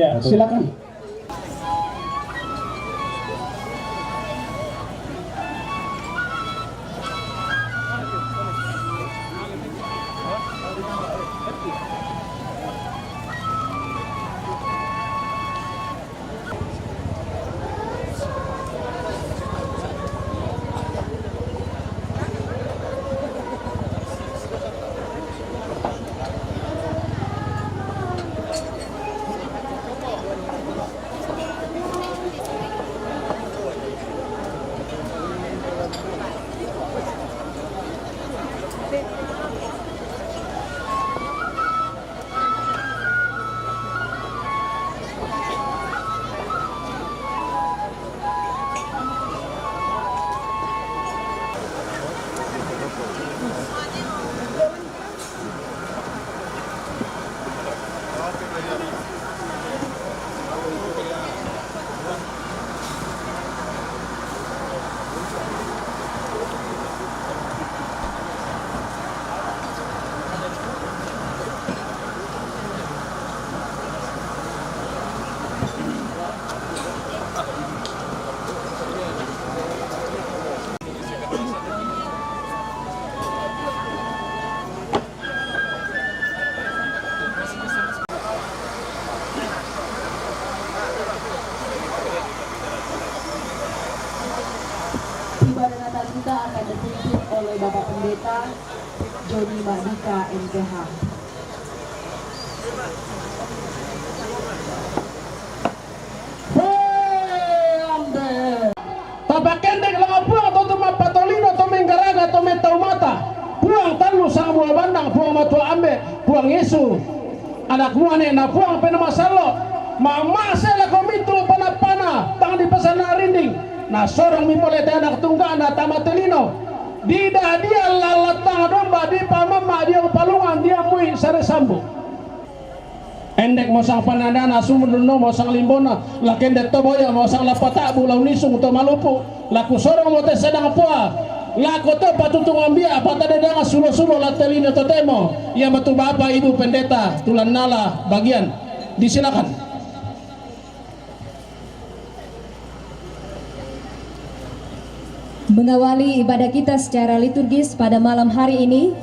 Ya, silakan. Ibadah Natal kita akan dipimpin oleh Bapak Pendeta Joni Mardika MPH. Tapakendek lang puang atau tuma patolino atau menggaraga atau mata puang talu sang buah bandang puang matua ambe puang Yesu anak muane na puang penamasalo mama sela komitu panapana tang di pasana rinding na sorong mimolete anak tungga na tamatelino dida dia lalatang domba di pamama dia palungan dia mui sare sambu endek mo sang panandana sumuduno mo sang limbona lakende toboya mo sang lapata bulau nisung to malupu laku sorong mo te sedang pua laku to patutung ambia patade danga sulo-sulo latelino totemo ya betul Bapak Ibu Pendeta tulan nala bagian disilakan. Mengawali ibadah kita secara liturgis pada malam hari ini,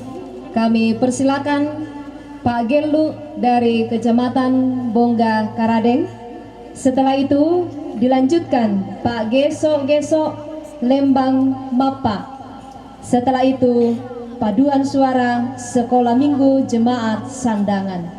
kami persilakan Pak Gelu dari Kecamatan Bongga Karadeng. Setelah itu dilanjutkan Pak Geso Lembang Mapa. Setelah itu paduan suara Sekolah Minggu Jemaat Sandangan.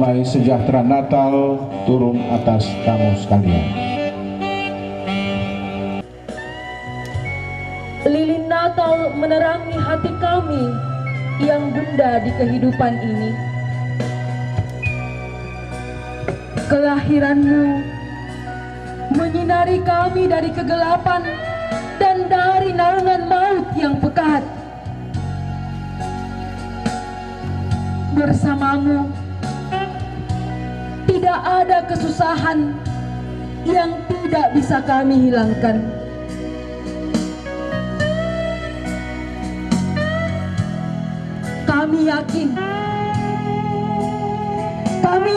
damai sejahtera Natal turun atas kamu sekalian. Lilin Natal menerangi hati kami yang bunda di kehidupan ini. Kelahiranmu menyinari kami dari kegelapan dan dari naungan maut yang pekat. Bersamamu tidak ada kesusahan yang tidak bisa kami hilangkan. Kami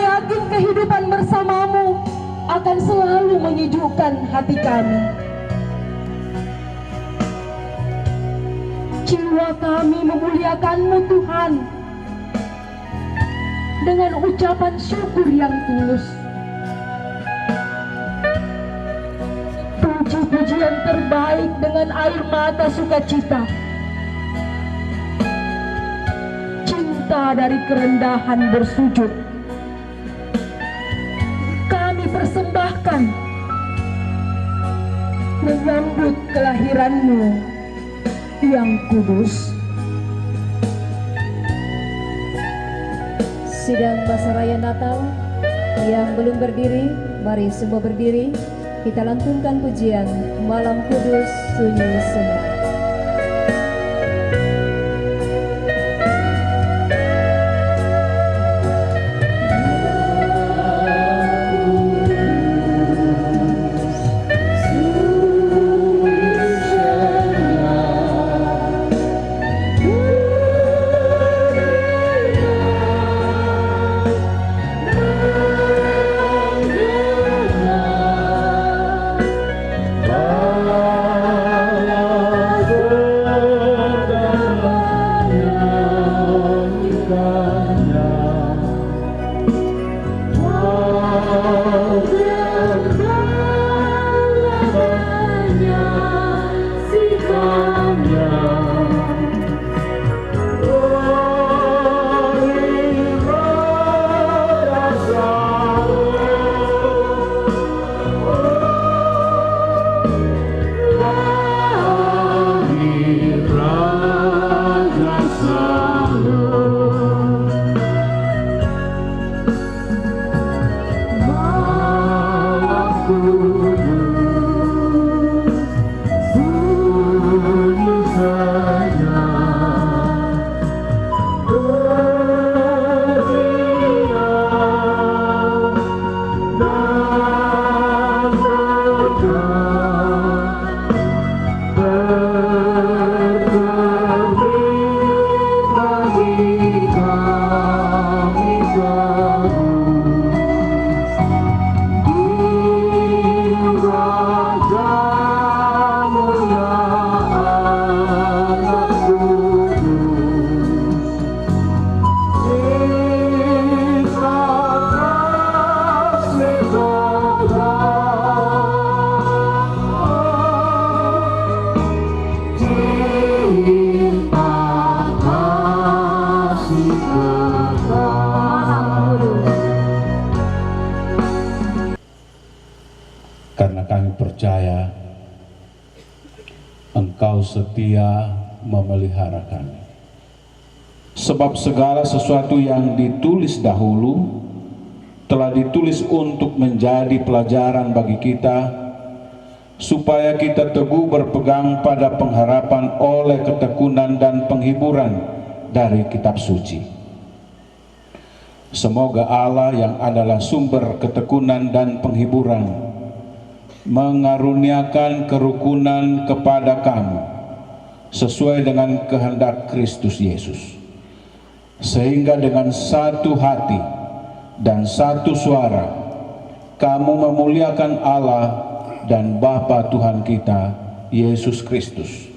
yakin kehidupan bersamamu akan selalu menyejukkan hati kami. Jiwa kami memuliakan-Mu Tuhan dengan ucapan syukur yang tulus. Puji-pujian terbaik dengan air mata sukacita. Dari kerendahan bersujud kami persembahkan menyambut kelahiran-Mu yang kudus. Sidang Masa Raya Natal yang belum berdiri, mari semua berdiri, kita lantunkan pujian Malam Kudus Sunyi Senja. Karena kami percaya Engkau setia memelihara kami. Sebab segala sesuatu yang ditulis dahulu telah ditulis untuk menjadi pelajaran bagi kita, supaya kita teguh berpegang pada pengharapan oleh ketekunan dan penghiburan dari kitab suci. Semoga Allah yang adalah sumber ketekunan dan penghiburan mengaruniakan kerukunan kepada kamu sesuai dengan kehendak Kristus Yesus, sehingga dengan satu hati dan satu suara kamu memuliakan Allah dan Bapa Tuhan kita Yesus Kristus.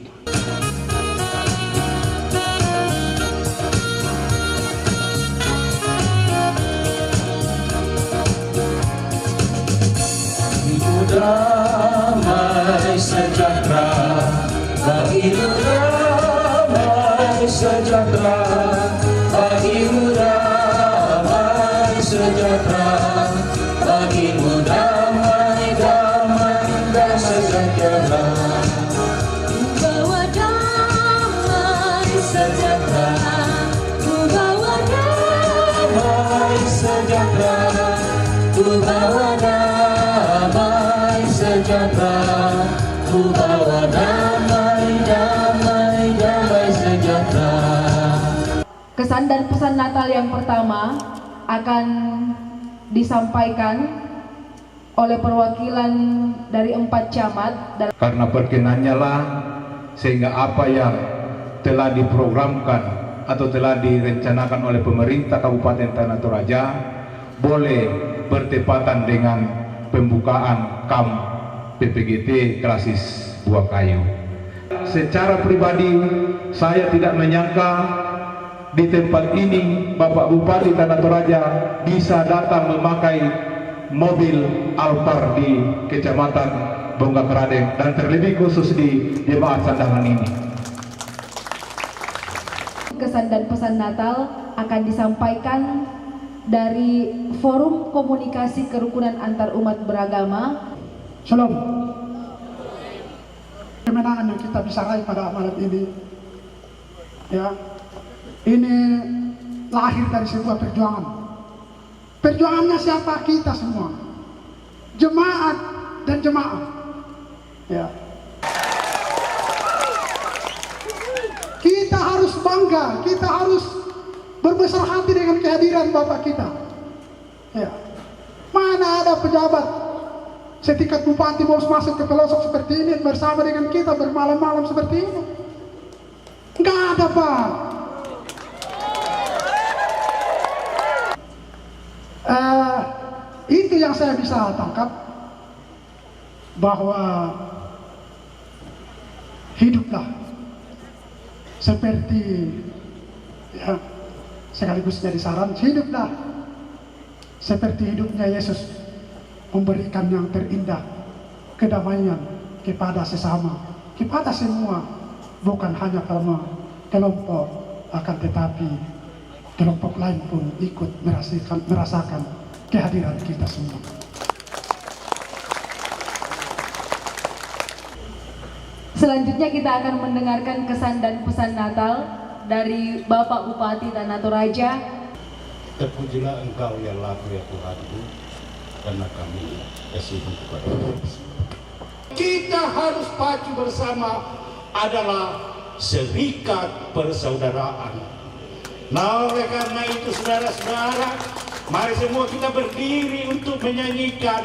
Damai sejahtera, bagimu damai sejahtera, bagimu damai sejahtera. sejahtera, bagimu damai, damai, damai sejahtera. Ku bawa damai sejahtera, ku bawa damai sejahtera, ku bawa damai sejahtera, ku bawa damai, damai, damai sejahtera. Kesan dan pesan Natal yang pertama akan disampaikan oleh perwakilan dari 4 camat. Karena perkenannya lah sehingga apa yang telah diprogramkan atau telah direncanakan oleh pemerintah Kabupaten Tanah Toraja boleh bertepatan dengan pembukaan KAM PPGT Klasis Buah Kayu. Secara pribadi saya tidak menyangka di tempat ini Bapak Bupati Tanah Toraja bisa datang memakai mobil Alphard di Kecamatan Bongga Keradeng dan terlebih khusus di Jemaat Sandangan ini. Kesan dan pesan Natal akan disampaikan dari Forum Komunikasi Kerukunan Antar Umat Beragama. Shalom. Kemenangan yang kita bisa raih pada malam ini, ya, ini lahir dari sebuah perjuangan. Perjuangannya siapa? Kita semua, jemaat dan jemaah. Ya. Kita harus bangga, kita harus berbesar hati dengan kehadiran Bapak kita. Ya. Mana ada pejabat setingkat bupati mau masuk ke pelosok seperti ini bersama dengan kita bermalam-malam seperti ini? Enggak ada, Pak. Itu yang saya bisa tangkap, bahwa hiduplah seperti, ya, sekaligus jadi saran, hiduplah seperti hidupnya Yesus, memberikan yang terindah, kedamaian kepada sesama, kepada semua, bukan hanya sama kelompok, akan tetapi kelompok lain pun ikut merasakan kehadiran kita semua. Selanjutnya kita akan mendengarkan kesan dan pesan Natal dari Bapak Bupati Tanah Toraja. Terpujilah Engkau ya laku ya Tuhanku, karena kami kasihi kepada-Mu. Kita harus pacu bersama adalah serikat persaudaraan. Nah, oleh karena itu saudara-saudara, mari semua kita berdiri untuk menyanyikan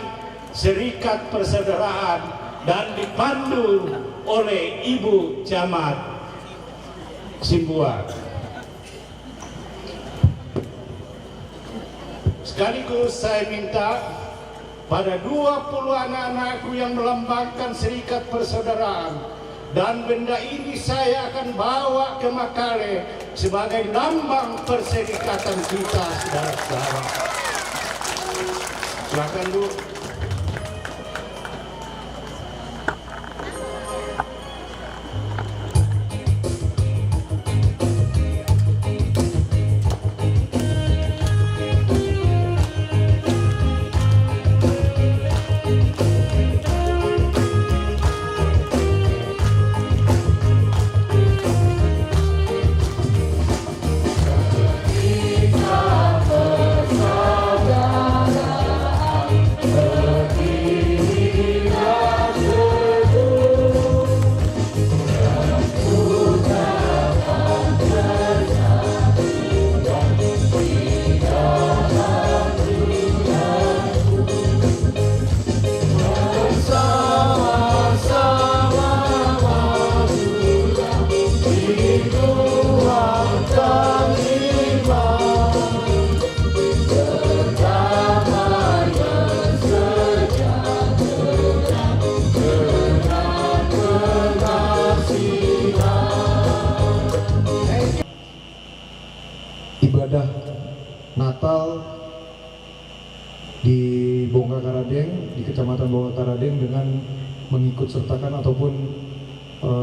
serikat persaudaraan dan dipandu oleh Ibu Camat Simbuan. Sekaligus saya minta pada 20 anak-anakku yang melambangkan serikat persaudaraan, dan benda ini saya akan bawa ke Makale sebagai lambang perserikatan kita, saudara-saudara. Silakan Bu. Ibadah Natal di Bongga Karadeng, di Kecamatan Bongga Karadeng, dengan mengikut sertakan ataupun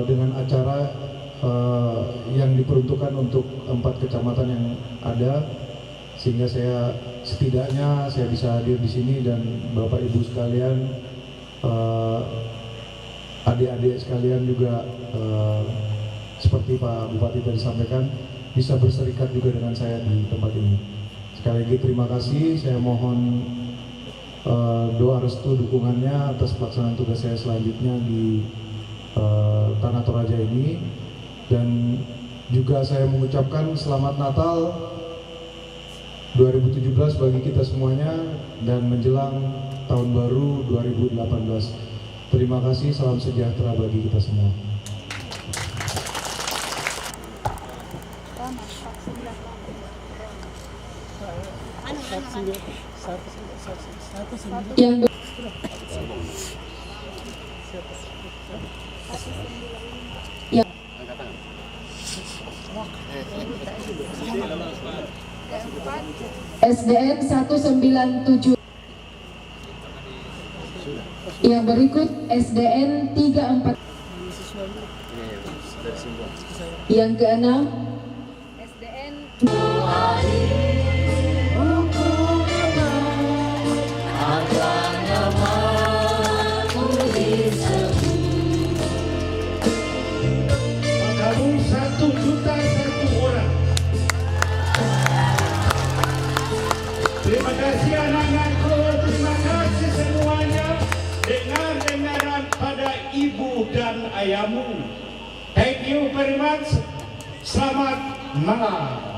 dengan acara yang diperuntukkan untuk 4 kecamatan yang ada, sehingga saya setidaknya saya bisa hadir di sini dan Bapak Ibu sekalian, adik-adik sekalian juga seperti Pak Bupati tadi sampaikan bisa berserikat juga dengan saya di tempat ini. Sekali lagi terima kasih, saya mohon doa restu dukungannya atas pelaksanaan tugas saya selanjutnya di Tanah Toraja ini, dan juga saya mengucapkan selamat Natal 2017 bagi kita semuanya dan menjelang tahun baru 2018. Terima kasih, salam sejahtera bagi kita semua. SDN 197. Yang berikut SDN 34. Yang keenam SDN Kamu 1 juta 1 orang. Terima kasih anak-anakku, terima kasih semuanya. Dengar-dengaran pada ibu dan ayahmu. Thank you very much. Selamat malam.